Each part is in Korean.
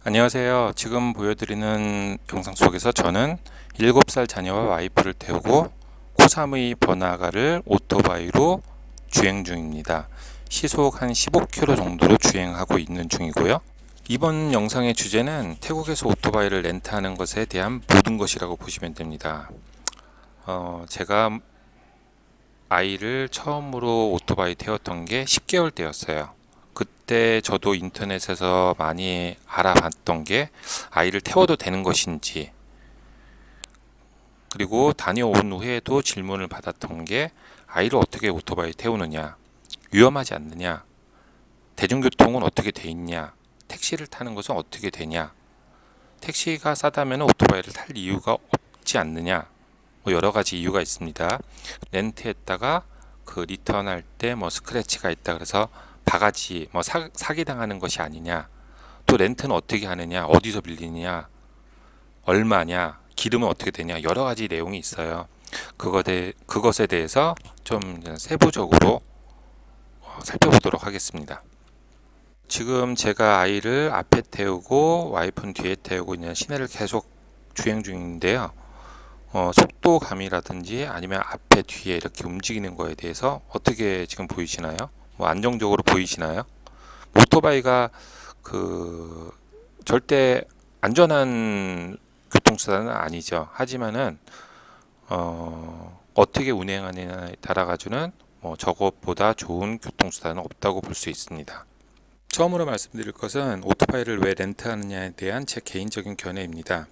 안녕하세요. 지금 보여드리는 영상 속에서 저는 7살 자녀와 와이프를 태우고 고3의 번화가를 오토바이로 주행 중입니다. 시속 한 15km 정도로 주행하고 있는 중이고요. 이번 영상의 주제는 태국에서 오토바이를 렌트하는 것에 대한 모든 것이라고 보시면 됩니다. 제가 아이를 처음으로 오토바이 태웠던 게 10개월 때였어요. 그때 저도 인터넷에서 많이 알아봤던 게 아이를 태워도 되는 것인지, 그리고 다녀온 후에도 질문을 받았던 게 아이를 어떻게 오토바이 태우느냐, 위험하지 않느냐, 대중교통은 어떻게 돼 있냐, 택시를 타는 것은 어떻게 되냐, 택시가 싸다면 오토바이를 탈 이유가 없지 않느냐, 뭐 여러 가지 이유가 있습니다. 렌트했다가 그 리턴할 때 뭐 스크래치가 있다 그래서 바가지 뭐 사기 당하는 것이 아니냐, 또 렌트는 어떻게 하느냐, 어디서 빌리느냐, 얼마냐, 기름은 어떻게 되냐, 여러 가지 내용이 있어요. 그것에 대해서 좀 세부적으로 살펴보도록 하겠습니다. 지금 제가 아이를 앞에 태우고 와이프는 뒤에 태우고 있는 시내를 계속 주행 중인데요. 속도감이라든지 아니면 앞에 뒤에 이렇게 움직이는 거에 대해서 어떻게 지금 보이시나요? 뭐 안정적으로 보이시나요? 오토바이가 그 절대 안전한 교통수단은 아니죠. 하지만은 어떻게 운행하느냐에 따라 가지고는 뭐 저것보다 좋은 교통수단은 없다고 볼 수 있습니다. 처음으로 말씀드릴 것은 오토바이를 왜 렌트하느냐에 대한 제 개인적인 견해입니다.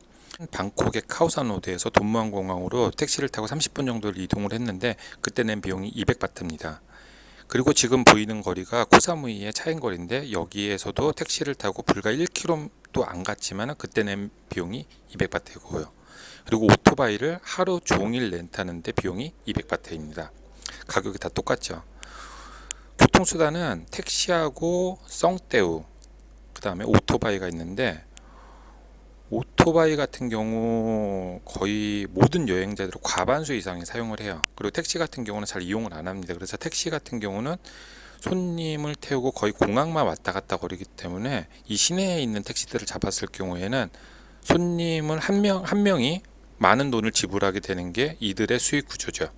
방콕의 카오산로드에서 돈무안공항으로 택시를 타고 30분 정도를 이동을 했는데 그때 낸 비용이 200바트입니다. 그리고 지금 보이는 거리가 코사무이의 차행거리인데 여기에서도 택시를 타고 불과 1km도 안 갔지만 그때 낸 비용이 200바트고요. 그리고 오토바이를 하루 종일 렌트하는데 비용이 200바트입니다. 가격이 다 똑같죠. 교통수단은 택시하고 썽떼우, 그 다음에 오토바이가 있는데 오토바이 같은 경우 거의 모든 여행자들이 과반수 이상이 사용을 해요. 그리고 택시 같은 경우는 잘 이용을 안 합니다. 그래서 택시 같은 경우는 손님을 태우고 거의 공항만 왔다 갔다 거리기 때문에 이 시내에 있는 택시들을 잡았을 경우에는 손님을 한 명이 많은 돈을 지불하게 되는 게 이들의 수익 구조죠.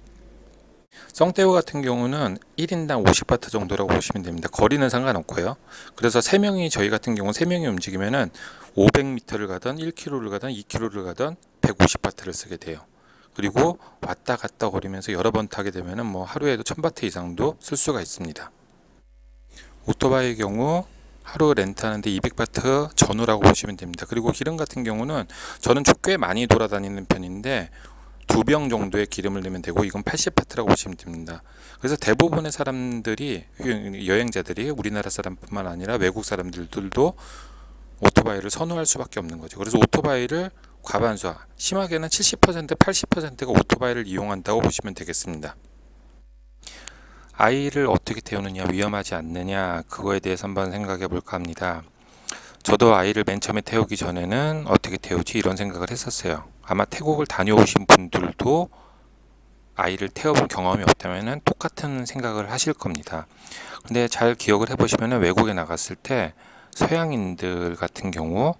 썽떼우 같은 경우는 1인당 50바트 정도라고 보시면 됩니다. 거리는 상관없고요. 그래서 3명이 저희 같은 경우 3명이 움직이면은 500m를 가든 1km를 가든 2km를 가든 150바트를 쓰게 돼요. 그리고 왔다 갔다 거리면서 여러 번 타게 되면은 뭐 하루에도 1000바트 이상도 쓸 수가 있습니다. 오토바이의 경우 하루 렌트하는데 200바트 전후라고 보시면 됩니다. 그리고 기름 같은 경우는 저는 꽤 많이 돌아다니는 편인데 2병 정도의 기름을 넣으면 되고 이건 80바트라고 보시면 됩니다. 그래서 대부분의 사람들이 여행자들이 우리나라 사람뿐만 아니라 외국 사람들도 오토바이를 선호할 수밖에 없는 거죠. 그래서 오토바이를 과반수, 심하게는 70%, 80%가 오토바이를 이용한다고 보시면 되겠습니다. 아이를 어떻게 태우느냐, 위험하지 않느냐, 그거에 대해서 한번 생각해 볼까 합니다. 저도 아이를 맨 처음에 태우기 전에는 어떻게 태우지 이런 생각을 했었어요. 아마 태국을 다녀오신 분들도 아이를 태워본 경험이 없다면 똑같은 생각을 하실 겁니다. 근데 잘 기억을 해보시면 외국에 나갔을 때 서양인들 같은 경우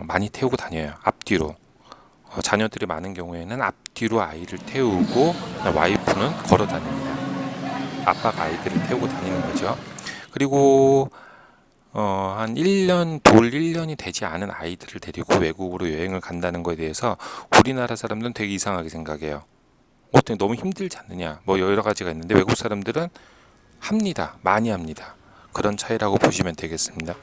많이 태우고 다녀요. 앞뒤로. 자녀들이 많은 경우에는 앞뒤로 아이를 태우고 와이프는 걸어 다닙니다. 아빠가 아이들을 태우고 다니는 거죠. 그리고 한 1년이 되지 않은 아이들을 데리고 외국으로 여행을 간다는 거에 대해서 우리나라 사람들은 되게 이상하게 생각해요. 어떻게 너무 힘들지 않느냐, 뭐 여러 가지가 있는데 외국 사람들은 합니다. 많이 합니다. 그런 차이라고 보시면 되겠습니다.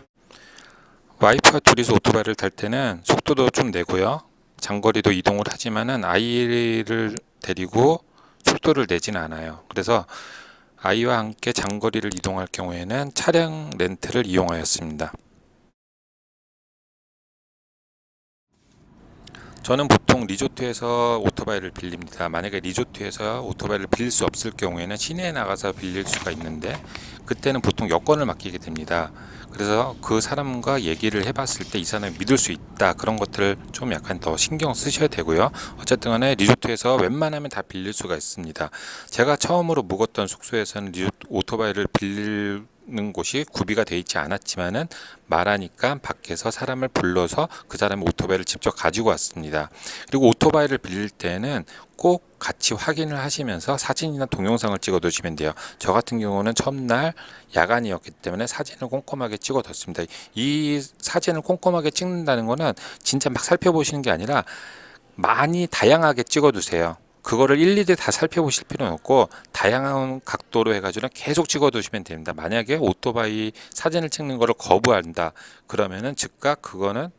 와이프와 둘이서 오토바이를 탈 때는 속도도 좀 내고요. 장거리도 이동을 하지만은 아이를 데리고 속도를 내진 않아요. 그래서 아이와 함께 장거리를 이동할 경우에는 차량 렌트를 이용하였습니다. 저는 보통 리조트에서 오토바이를 빌립니다. 만약에 리조트에서 오토바이를 빌릴 수 없을 경우에는 시내에 나가서 빌릴 수가 있는데 그때는 보통 여권을 맡기게 됩니다. 그래서 그 사람과 얘기를 해봤을 때 이 사람이 믿을 수 있다, 그런 것들을 좀 약간 더 신경 쓰셔야 되고요. 어쨌든 간에 리조트에서 웬만하면 다 빌릴 수가 있습니다. 제가 처음으로 묵었던 숙소에서는 오토바이를 빌릴 곳이 구비가 돼 있지 않았지만은 말하니까 밖에서 사람을 불러서 그 사람이 오토바이를 직접 가지고 왔습니다. 그리고 오토바이를 빌릴 때는 꼭 같이 확인을 하시면서 사진이나 동영상을 찍어 두시면 돼요. 저 같은 경우는 첫날 야간이었기 때문에 사진을 꼼꼼하게 찍어 뒀습니다. 이 사진을 꼼꼼하게 찍는다는 거는 진짜 막 살펴보시는 게 아니라 많이 다양하게 찍어 두세요. 그거를 일일이 다 살펴보실 필요는 없고 다양한 각도로 해가지고 계속 찍어 두시면 됩니다. 만약에 오토바이 사진을 찍는 거를 거부한다 그러면은 즉각 그거는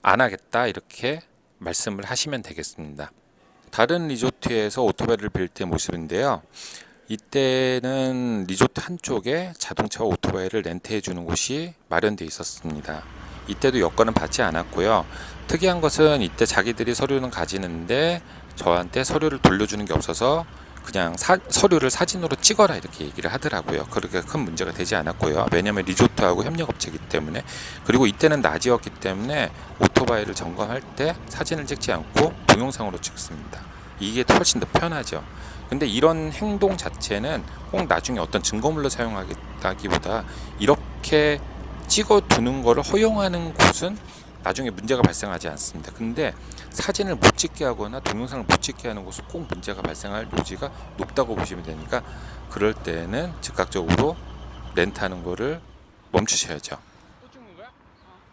안 하겠다 이렇게 말씀을 하시면 되겠습니다. 다른 리조트에서 오토바이를 빌릴 때 모습인데요. 이때는 리조트 한쪽에 자동차와 오토바이를 렌트해 주는 곳이 마련되어 있었습니다. 이때도 여권은 받지 않았고요. 특이한 것은 이때 자기들이 서류는 가지는데 저한테 서류를 돌려주는 게 없어서 그냥 서류를 사진으로 찍어라 이렇게 얘기를 하더라고요. 그렇게 큰 문제가 되지 않았고요. 왜냐하면 리조트하고 협력업체이기 때문에. 그리고 이때는 낮이었기 때문에 오토바이를 점검할 때 사진을 찍지 않고 동영상으로 찍습니다. 이게 훨씬 더 편하죠. 근데 이런 행동 자체는 꼭 나중에 어떤 증거물로 사용하겠다기보다 이렇게 찍어 두는 것을 허용하는 곳은 나중에 문제가 발생하지 않습니다. 근데 사진을 못 찍게 하거나 동영상을 못 찍게 하는 곳은 꼭 문제가 발생할 요지가 높다고 보시면 되니까 그럴 때는 즉각적으로 렌트하는 거를 멈추셔야죠.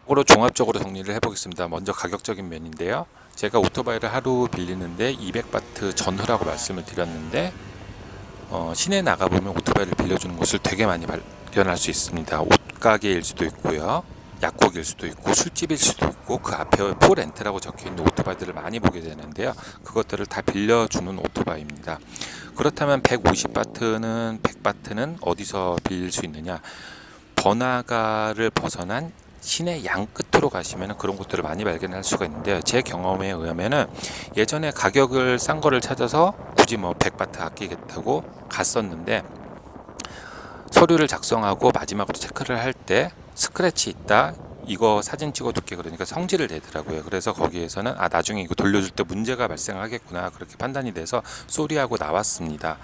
그로 종합적으로 정리를 해보겠습니다. 먼저 가격적인 면인데요. 제가 오토바이를 하루 빌리는데 200바트 전후라고 말씀을 드렸는데 시내 나가보면 오토바이를 빌려주는 곳을 되게 많이 발견할 수 있습니다. 옷가게일 수도 있고요. 약국일 수도 있고 술집일 수도 있고 그 앞에 포렌트라고 적혀있는 오토바이들을 많이 보게 되는데요. 그것들을 다 빌려주는 오토바이입니다. 그렇다면 150바트는 100바트는 어디서 빌릴 수 있느냐. 번화가를 벗어난 시내 양 끝으로 가시면 그런 곳들을 많이 발견할 수가 있는데요. 제 경험에 의하면은 예전에 가격을 싼 거를 찾아서 굳이 100바트 아끼겠다고 갔었는데 서류를 작성하고 마지막으로 체크를 할 때 스크래치 있다 이거 사진 찍어둘게 그러니까 성질을 내더라고요. 그래서 거기에서는 나중에 이거 돌려줄 때 문제가 발생하겠구나 그렇게 판단이 돼서 쏘리하고 나왔습니다.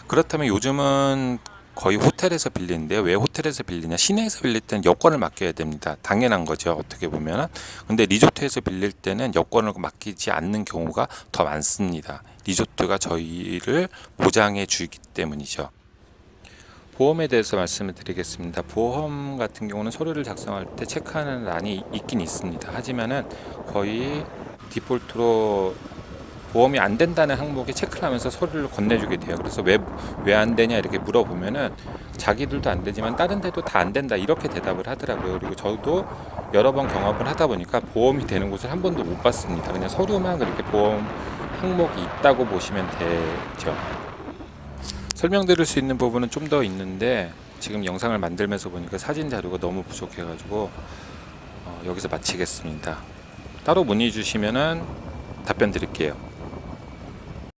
그렇다면 요즘은 거의 호텔에서 빌리는데 왜 호텔에서 빌리냐, 시내에서 빌릴 때는 여권을 맡겨야 됩니다. 당연한 거죠 어떻게 보면은. 근데 리조트에서 빌릴 때는 여권을 맡기지 않는 경우가 더 많습니다. 리조트가 저희를 보장해 주기 때문이죠. 보험에 대해서 말씀을 드리겠습니다. 보험 같은 경우는 서류를 작성할 때 체크하는 란이 있긴 있습니다. 하지만은 거의 디폴트로 보험이 안 된다는 항목에 체크를 하면서 서류를 건네주게 돼요. 그래서 왜 안 되냐 이렇게 물어보면은 자기들도 안 되지만 다른 데도 다 안 된다 이렇게 대답을 하더라고요. 그리고 저도 여러 번 경험을 하다 보니까 보험이 되는 곳을 한 번도 못 봤습니다. 그냥 서류만 그렇게 보험 항목이 있다고 보시면 되죠. 설명드릴 수 있는 부분은 좀 더 있는데 지금 영상을 만들면서 보니까 사진 자료가 너무 부족해가지고 여기서 마치겠습니다. 따로 문의 주시면은 답변 드릴게요.